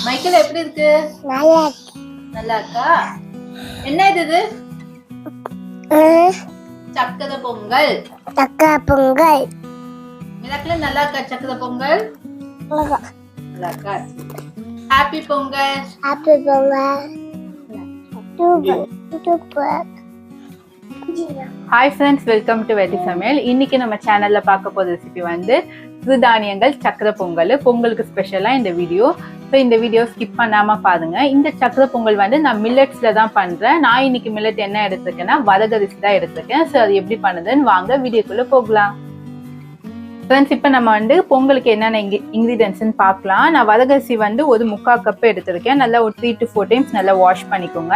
Michael எப்படி இருக்கு? நல்லா இருக்கா? என்ன இது? சக்கரை பொங்கல். மிராக்கிள் நல்லா இருக்கா சக்கரை பொங்கல்? நல்லா இருக்கா? Happy Pongal. Hi friends, welcome to வெட்டி சமையல். இன்னைக்கு நம்ம சேனல்ல பார்க்க போகிற ரெசிபி வந்து சிறுதானியங்கள் சக்கரை பொங்கல். பொங்கலுக்கு ஸ்பெஷலாக இந்த வீடியோ. ஸோ இந்த வீடியோ ஸ்கிப் பண்ணாமல் பாருங்க. இந்த சக்கரை பொங்கல் வந்து நான் மில்லட்ஸில் தான் பண்ணுறேன். நான் இன்னைக்கு மில்லட் என்ன எடுத்துருக்கேன்னா வரகரிசி தான் எடுத்துருக்கேன். ஸோ அது எப்படி பண்ணுதுன்னு வாங்க வீடியோக்குள்ளே போகலாம். ஃப்ரெண்ட்ஸ், இப்போ நம்ம வந்து பொங்கலுக்கு என்னென்ன இன்க்ரீடியன்ட்ஸ்ன்னு பார்க்கலாம். நான் வரகரிசி வந்து ஒரு 3/4 கப் எடுத்திருக்கேன். நல்லா ஒரு 3 to 4 டைம்ஸ் நல்லா வாஷ் பண்ணிக்கோங்க.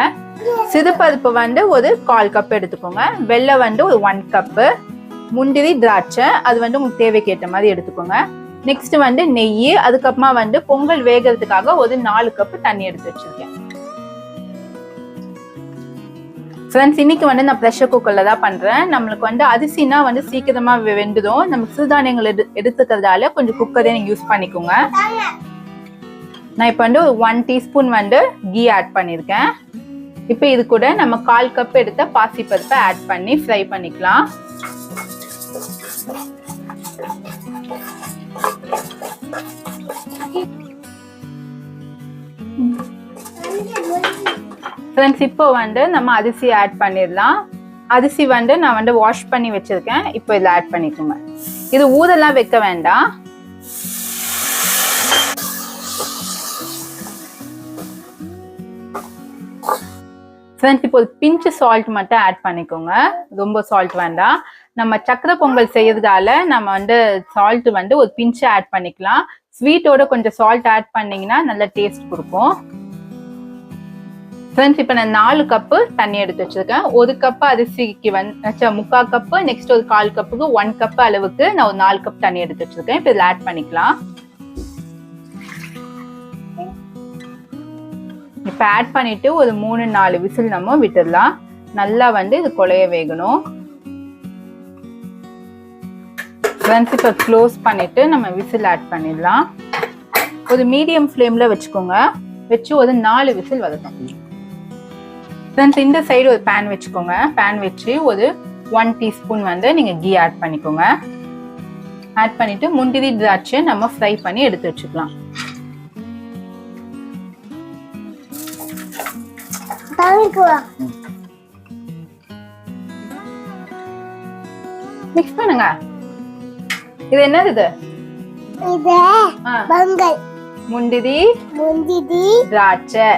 சிறுபருப்பு வந்து ஒரு 1/4 கப் எடுத்துக்கோங்க. வெல்லம் வந்து ஒரு 1 கப்பு. முந்திரி, திராட்சை அது வந்து உங்களுக்கு தேவைக்கு ஏற்ற மாதிரி எடுத்துக்கோங்க. நெக்ஸ்ட் வந்து நெய். அதுக்கப்புறமா வந்து பொங்கல் வேகிறதுக்காக ஒரு 4 கப்பு தண்ணி எடுத்து வச்சிருக்கேன். ஃப்ரெண்ட்ஸ், இன்னைக்கு வந்து நான் ப்ரெஷர் குக்கர்ல தான் பண்றேன். நம்மளுக்கு வந்து அரிசினா வந்து சீக்கிரமா வெந்துடும். நம்ம சிறுதானியங்கள் எடுத்துக்கிறதால கொஞ்சம் குக்கரே நீங்க யூஸ் பண்ணிக்கோங்க. நான் இப்போ வந்து 1 டீஸ்பூன் வந்து கீ ஆட் பண்ணியிருக்கேன். இப்போ இது கூட நம்ம 1/4 கப் எடுத்த பாசிப்பருப்பை ஆட் பண்ணி ஃப்ரை பண்ணிக்கலாம். ஃப்ரெண்ட்ஸ், இப்போ வந்து நம்ம அரிசி ஆட் பண்ணிடலாம். அரிசி வந்து நான் வந்து வாஷ் பண்ணி வச்சிருக்கேன். இப்போ இதில் ஆட் பண்ணிக்கோங்க. இது ஊரெல்லாம் வைக்க வேண்டாம். ஃப்ரெண்ட்ஸ், இப்போ ஒரு பிஞ்சு சால்ட் மட்டும் ஆட் பண்ணிக்கோங்க. ரொம்ப சால்ட் வேண்டாம். நம்ம சக்கரை பொங்கல் செய்யறதால நம்ம வந்து சால்ட் வந்து ஒரு பிஞ்சு ஆட் பண்ணிக்கலாம். ஸ்வீட்டோட கொஞ்சம் சால்ட் ஆட் பண்ணீங்கன்னா நல்ல டேஸ்ட் கொடுக்கும். ஃப்ரெண்ட்ஸ், இப்போ நான் 4 கப்பு தண்ணி எடுத்து வச்சிருக்கேன். 1 கப்பு அரிசிக்கு வந்து 3/4 கப்பு. நெக்ஸ்ட் ஒரு 1/4 கப்புக்கு 1 கப்பு அளவுக்கு நான் ஒரு 4 கப் தண்ணி எடுத்து வச்சிருக்கேன். இப்போ இதில் ஆட் பண்ணிக்கலாம். இப்போ ஆட் பண்ணிட்டு ஒரு 3-4 விசில் நம்ம விட்டுடலாம். நல்லா வந்து இது குழைய வேகணும். ஃப்ரெண்ட்ஸ், இப்போ க்ளோஸ் பண்ணிட்டு நம்ம விசில் ஆட் பண்ணிடலாம். ஒரு மீடியம் ஃப்ளேம்ல வச்சுக்கோங்க. வச்சு ஒரு 4 விசில் வரட்டும். ஃப்ரெண்ட்ஸ், இந்த சைடு ஒரு பேன் வச்சுக்கோங்க. பேன் வச்சு ஒரு 1 டீஸ்பூன் வந்து நீங்க கீ ஆட் பண்ணிக்கோங்க. ஆட் பண்ணிட்டு முந்திரி, திராட்சை நம்ம ஃப்ரை பண்ணி எடுத்து வச்சுக்கலாம். மிக்ஸ் பண்ணுங்க. இது என்னது? இது பொங்கல். முந்திரி, திராட்சை.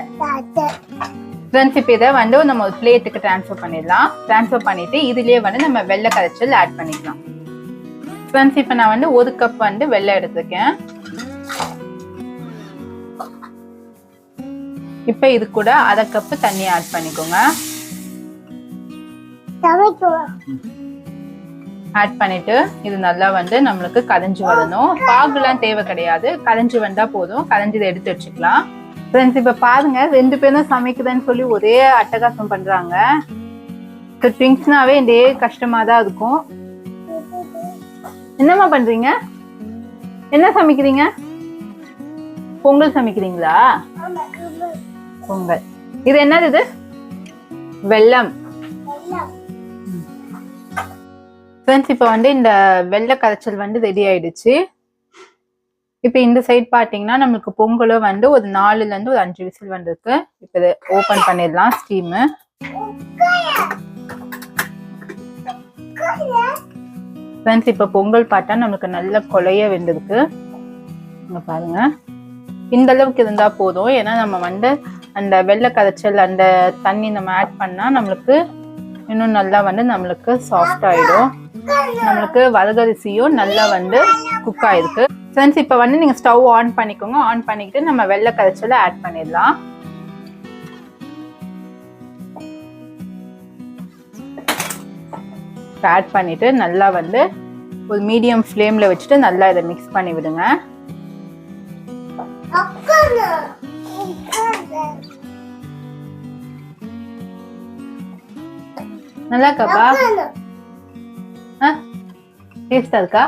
ஃப்ரெண்ட்ஸ், இப்போ இதை வந்து நம்ம ஒரு பிளேட்டுக்கு ட்ரான்ஸ்ஃபர் பண்ணிடலாம். ட்ரான்ஸ்ஃபர் பண்ணிட்டு இதுலயே வந்து நம்ம வெள்ளை கரைச்சல் ஆட் பண்ணிக்கலாம். ஃப்ரெண்ட்ஸ், இப்போ நான் வந்து 1 கப் வந்து வெள்ளம் எடுத்துருக்கேன். இப்போ இது கூட 1/2 கப்பு தண்ணி ஆட் பண்ணிக்கோங்க. ஆட் பண்ணிட்டு இது நல்லா வந்து நம்மளுக்கு கரைஞ்சு வரணும். பாகுலாம் தேவை கிடையாது. கரைஞ்சு வந்தா போதும். கரைஞ்சதை எடுத்து வச்சுக்கலாம். ஃப்ரெண்ட்ஸ், இப்ப பாருங்க 2 பேரும் சமைக்குதுன்னு சொல்லி ஒரே அட்டகாசம் பண்றாங்க. ட்விங்ஸ்னாவே இதே கஷ்டமா தான் இருக்கும். என்னம்மா பண்றீங்க? என்ன சமைக்கிறீங்க? பொங்கல் சமைக்கிறீங்களா? பொங்கல். இது என்னது? இது வெல்லம். ஃப்ரெண்ட்ஸ், இப்போ வந்து இந்த வெள்ளை கரைச்சல் வந்து ரெடி ஆயிடுச்சு. இப்போ இந்த சைட் பார்த்தீங்கன்னா நம்மளுக்கு பொங்கலும் வந்து ஒரு 4ல இருந்து ஒரு 5 விசில் வந்திருக்கு. இப்போ இதை ஓப்பன் பண்ணிடலாம் ஸ்டீமு. ஃப்ரெண்ட்ஸ், இப்போ பொங்கல் பார்த்தா நம்மளுக்கு நல்ல கொலைய வெந்திருக்கு. இங்க பாருங்க, இந்த அளவுக்கு இருந்தா போதும். ஏன்னா நம்ம வந்து அந்த வெள்ளை கரைச்சல் அந்த தண்ணி நம்ம ஆட் பண்ணா நம்மளுக்கு இன்னும் நல்லா வந்து நம்மளுக்கு சாஃப்ட் ஆயிடும். நம்மளுக்கு வரகரிசியும் நல்லா வந்து குக் ஆயிருக்கு. ஃப்ரெண்ட்ஸ், இப்போ வந்து நீங்க ஸ்டவ் ஆன் பண்ணிக்கோங்க. ஆன் பண்ணிக்கிட்டு நம்ம வெள்ளை கரைச்சலை ஆட் பண்ணிடலாம். ஆட் பண்ணிட்டு நல்லா வந்து ஒரு மீடியம் ஃப்ளேம்ல வச்சுட்டு நல்லா இதை மிக்ஸ் பண்ணி விடுங்க. நல்லா இருக்காப்பா? டேஸ்டா இருக்கா?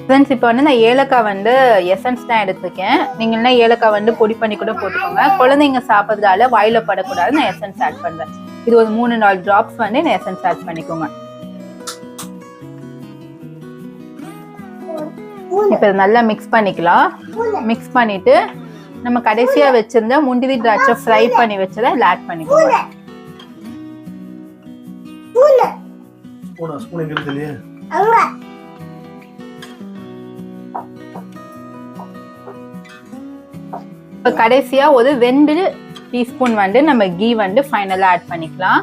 ஃப்ரெண்ட்ஸ், இப்போ வந்து நான் ஏலக்காய் வந்து எசன்ஸ் தான் எடுத்துருக்கேன். நீங்கன்னா ஏலக்காய் வந்து பொடி பண்ணி கூட போட்டுக்கோங்க. குழந்தைங்க சாப்பிட்றதால வாயில படக்கூடாது, நான் எசன்ஸ் ஆட் பண்றேன். இது ஒரு 3-4 டிராப்ஸ் வந்து நான் எசன்ஸ் ஆட் பண்ணிக்கோங்க. இப்போ நல்லா மிக்ஸ் பண்ணிக்கலாம். மிக்ஸ் பண்ணிட்டு நம்ம கடைசியா வச்சிருந்த முந்திரி திராட்சை ஃப்ரை பண்ணி வச்சதை ஆட் பண்ணிக்கோங்க. இப்போ கடைசியா ஒரு 2 டீஸ்பூன் வந்து நம்ம கீ வந்து ஃபைனலா ஆட் பண்ணிக்கலாம்.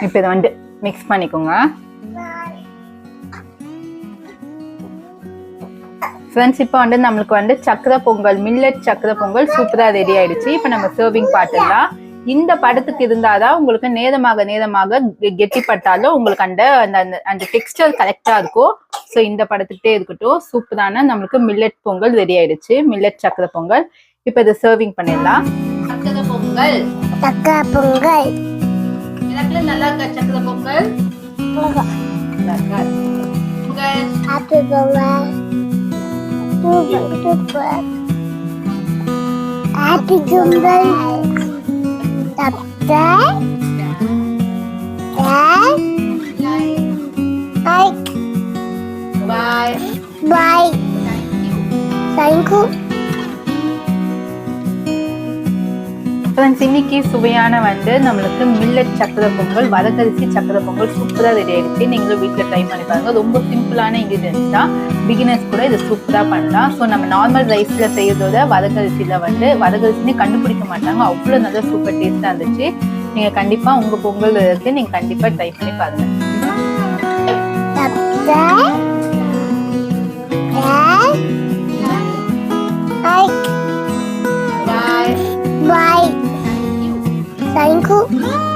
இப்போ இதை வந்து மிக்ஸ் பண்ணிக்கோங்க. ஃப்ரெண்ட்ஸ், இப்போ வந்து நம்மளுக்கு வந்து சக்கரை பொங்கல், மில்லட் சக்கரை பொங்கல் சூப்பரா ரெடி ஆயிடுச்சு. இப்போ நம்ம சர்விங் பார்த்துடலாம். இந்த படத்துக்கு இருந்தாதான் உங்களுக்கு நேரமாக கெட்டிப்பட்டாலும் உங்களுக்கு அந்த டெக்ஸ்டர் கரெக்டா இருக்கும். ஸோ இந்த படத்துக்கிட்டே இருக்கட்டும். சூப்பரான நம்மளுக்கு மில்லட் பொங்கல் ரெடி ஆயிடுச்சு, மில்லட் சக்கரை பொங்கல். இப்போ இதை சர்விங் பண்ணிடலாம். சக்கரை பொங்கல், சக்கரை பொங்கல் எனக்கு நல்லா இருக்கா? சக்கரை Pongal happy Pongal, super happy Pongal. Bye. Bye. Thank you. Friends, இன்னைக்கு சுவையான வந்து நம்மளுக்கு மில்லட் சக்கரை பொங்கல், வரகரிசி சக்கரை பொங்கல் சூப்பரா ரெடி ஆயிடுச்சு. நீங்களும் வீட்டில் ட்ரை பண்ணி பாருங்க. ரொம்ப சிம்பிளான இன்கிரீடியன்ஸ் தான். பிகினர்ஸ் கூட இதை சூப்பரா பண்ணலாம். ஸோ நம்ம நார்மல் ரைஸ்ல செய்யறதோட வரகரிசியில வந்து வரகரிசினே கண்டுபிடிக்க மாட்டாங்க. அவ்வளோ நல்லா சூப்பர் டேஸ்டா இருந்துச்சு. நீங்க கண்டிப்பா உங்க பொங்கல் இருக்கு, நீங்க கண்டிப்பா ட்ரை பண்ணி பாருங்க. Bye. Bye. Thank you.